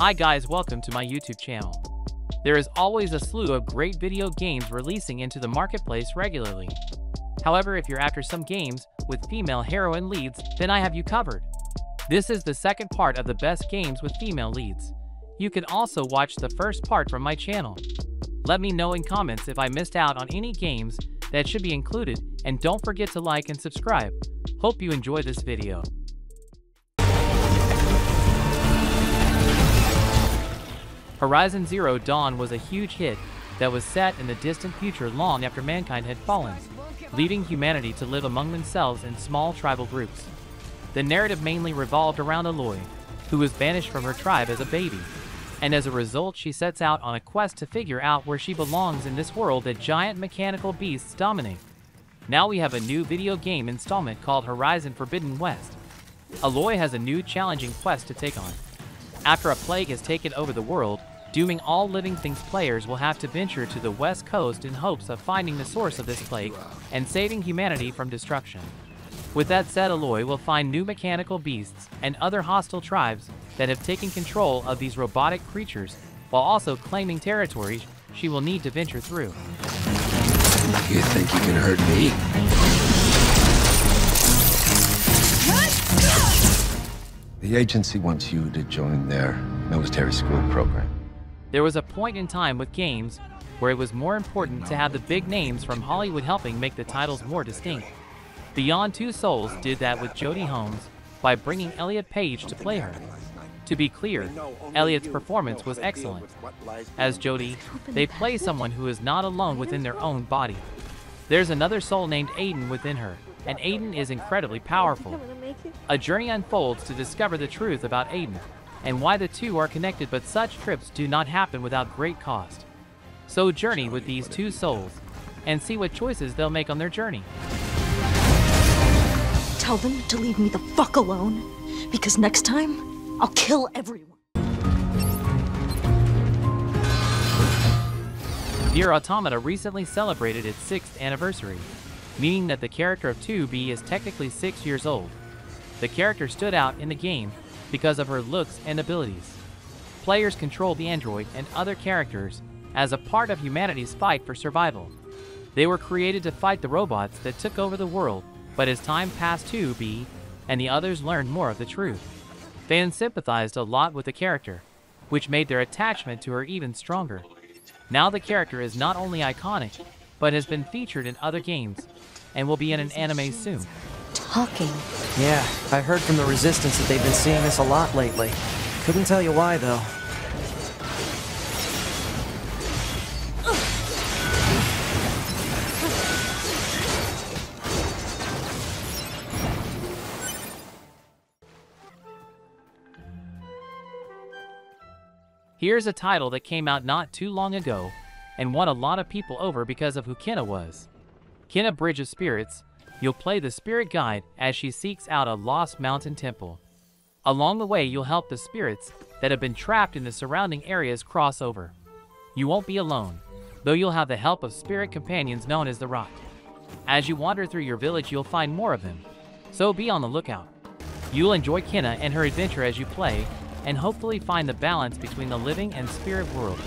Hi guys, welcome to my YouTube channel. There is always a slew of great video games releasing into the marketplace regularly. However, if you're after some games with female heroine leads, then I have you covered. This is the second part of the best games with female leads. You can also watch the first part from my channel. Let me know in comments if I missed out on any games that should be included, and don't forget to like and subscribe. Hope you enjoy this video. Horizon Zero Dawn was a huge hit that was set in the distant future long after mankind had fallen, leaving humanity to live among themselves in small tribal groups. The narrative mainly revolved around Aloy, who was banished from her tribe as a baby, and as a result she sets out on a quest to figure out where she belongs in this world that giant mechanical beasts dominate. Now we have a new video game installment called Horizon Forbidden West. Aloy has a new challenging quest to take on. After a plague has taken over the world, dooming all living things, players will have to venture to the west coast in hopes of finding the source of this plague and saving humanity from destruction. With that said, Aloy will find new mechanical beasts and other hostile tribes that have taken control of these robotic creatures, while also claiming territories she will need to venture through. You think you can hurt me? The agency wants you to join their military school program. There was a point in time with games where it was more important to have the big names from Hollywood helping make the titles more distinct. Beyond Two Souls did that with Jodie Holmes by bringing Elliot Page to play her. To be clear, Elliot's performance was excellent. As Jodie, they play someone who is not alone within their own body. There's another soul named Aiden within her, and Aiden is incredibly powerful. A journey unfolds to discover the truth about Aiden, and why the two are connected, but such trips do not happen without great cost. So journey with these two souls, and see what choices they'll make on their journey. Tell them to leave me the fuck alone, because next time, I'll kill everyone. Nier Automata recently celebrated its 6th anniversary, meaning that the character of 2B is technically 6 years old. The character stood out in the game because of her looks and abilities. Players control the android and other characters as a part of humanity's fight for survival. They were created to fight the robots that took over the world, but as time passed, 2B and the others learned more of the truth. Fans sympathized a lot with the character, which made their attachment to her even stronger. Now the character is not only iconic, but has been featured in other games, and will be in an anime soon. Talking. Yeah, I heard from the Resistance that they've been seeing this a lot lately. Couldn't tell you why, though. Here's a title that came out not too long ago, and won a lot of people over because of who Kena was. Kena Bridge of Spirits. You'll play the spirit guide as she seeks out a lost mountain temple. Along the way, you'll help the spirits that have been trapped in the surrounding areas cross over. You won't be alone, though you'll have the help of spirit companions known as the Rock. As you wander through your village, you'll find more of them, so be on the lookout. You'll enjoy Kena and her adventure as you play, and hopefully find the balance between the living and spirit world.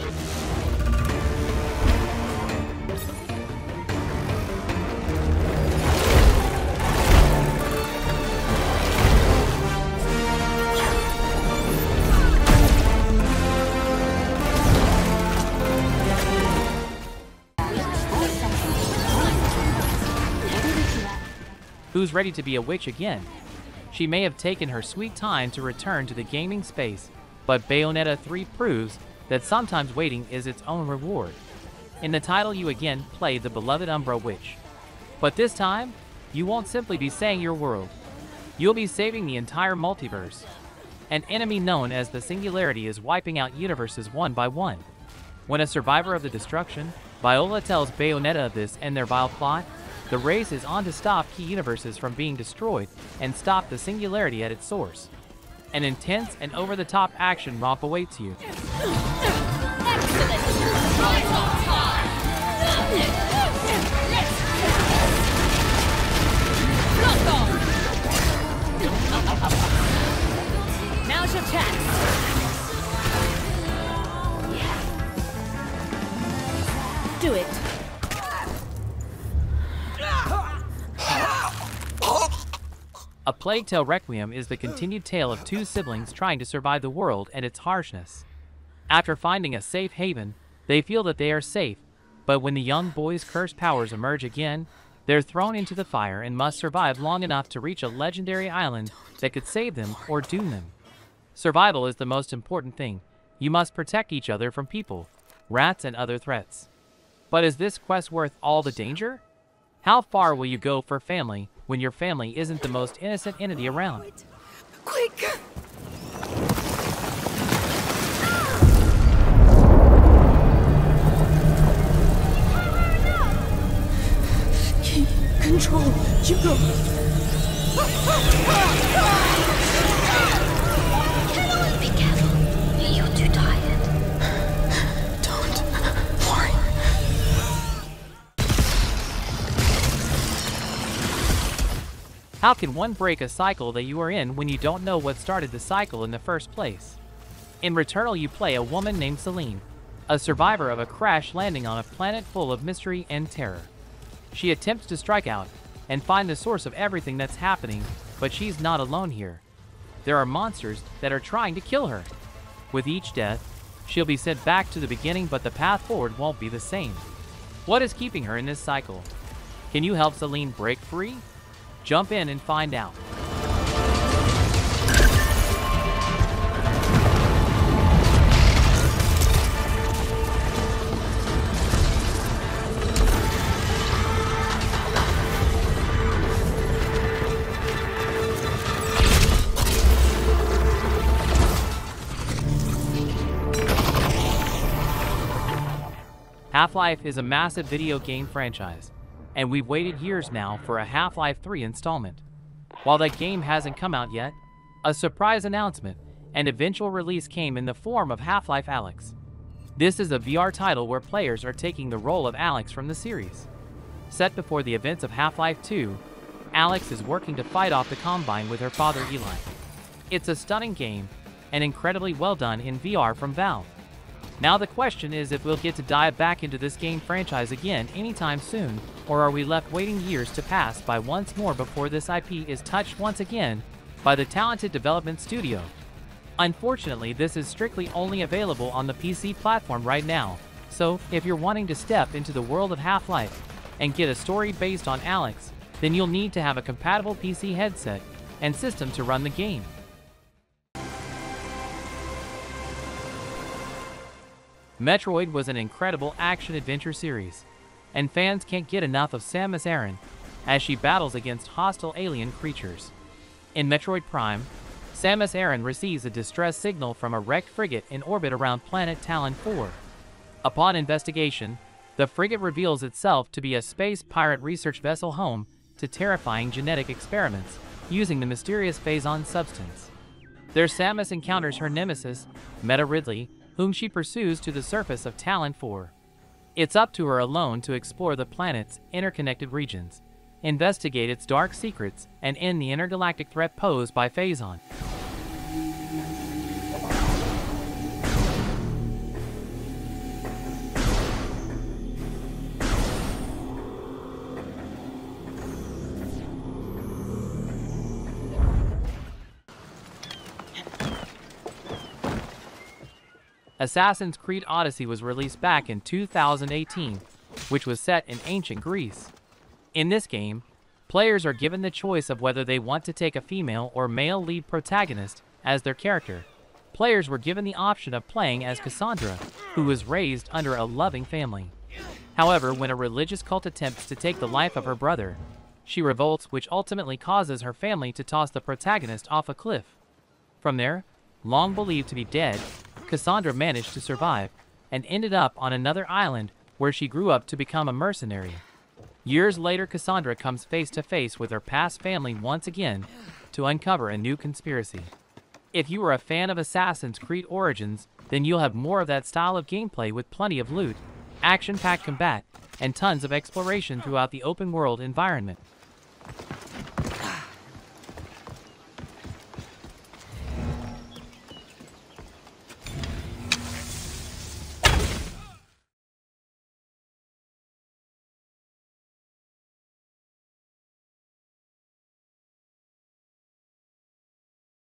Who's ready to be a witch again? She may have taken her sweet time to return to the gaming space, but Bayonetta 3 proves that sometimes waiting is its own reward. In the title, you again play the beloved Umbra Witch. But this time, you won't simply be saving your world. You'll be saving the entire multiverse. An enemy known as the Singularity is wiping out universes one by one. When a survivor of the destruction, Viola tells Bayonetta of this and their vile plot, the race is on to stop key universes from being destroyed and stop the Singularity at its source. An intense and over-the-top action romp awaits you. Now's your chance. do it. A Plague Tale Requiem is the continued tale of two siblings trying to survive the world and its harshness. After finding a safe haven, they feel that they are safe, but when the young boy's cursed powers emerge again, they're thrown into the fire and must survive long enough to reach a legendary island that could save them or doom them. Survival is the most important thing. You must protect each other from people, rats, and other threats. But is this quest worth all the danger? How far will you go for family when your family isn't the most innocent entity around? Quick! Keep control, Hugo. Everyone be careful. You're too tired. Don't worry. How can one break a cycle that you are in when you don't know what started the cycle in the first place? In Returnal, you play a woman named Celine, a survivor of a crash landing on a planet full of mystery and terror. She attempts to strike out and find the source of everything that's happening, but she's not alone here. There are monsters that are trying to kill her. With each death, she'll be sent back to the beginning, but the path forward won't be the same. What is keeping her in this cycle? Can you help Celine break free? Jump in and find out. Half-Life is a massive video game franchise, and we've waited years now for a Half-Life 3 installment. While that game hasn't come out yet, a surprise announcement and eventual release came in the form of Half-Life Alyx. This is a VR title where players are taking the role of Alyx from the series. Set before the events of Half-Life 2, Alyx is working to fight off the Combine with her father Eli. It's a stunning game and incredibly well done in VR from Valve. Now the question is if we'll get to dive back into this game franchise again anytime soon, or are we left waiting years to pass by once more before this IP is touched once again by the talented development studio. Unfortunately, this is strictly only available on the PC platform right now, so if you're wanting to step into the world of Half-Life and get a story based on Alyx, then you'll need to have a compatible PC headset and system to run the game. Metroid was an incredible action-adventure series, and fans can't get enough of Samus Aran as she battles against hostile alien creatures. In Metroid Prime, Samus Aran receives a distress signal from a wrecked frigate in orbit around planet Talon 4. Upon investigation, the frigate reveals itself to be a space pirate research vessel home to terrifying genetic experiments using the mysterious Phazon substance. There Samus encounters her nemesis, Meta Ridley, whom she pursues to the surface of Talon 4. It's up to her alone to explore the planet's interconnected regions, investigate its dark secrets, and end the intergalactic threat posed by Phazon. Assassin's Creed Odyssey was released back in 2018, which was set in ancient Greece. In this game, players are given the choice of whether they want to take a female or male lead protagonist as their character. Players were given the option of playing as Cassandra, who was raised under a loving family. However, when a religious cult attempts to take the life of her brother, she revolts, which ultimately causes her family to toss the protagonist off a cliff. From there, long believed to be dead, Cassandra managed to survive and ended up on another island where she grew up to become a mercenary. Years later, Cassandra comes face to face with her past family once again to uncover a new conspiracy. If you are a fan of Assassin's Creed Origins, then you'll have more of that style of gameplay with plenty of loot, action-packed combat, and tons of exploration throughout the open-world environment.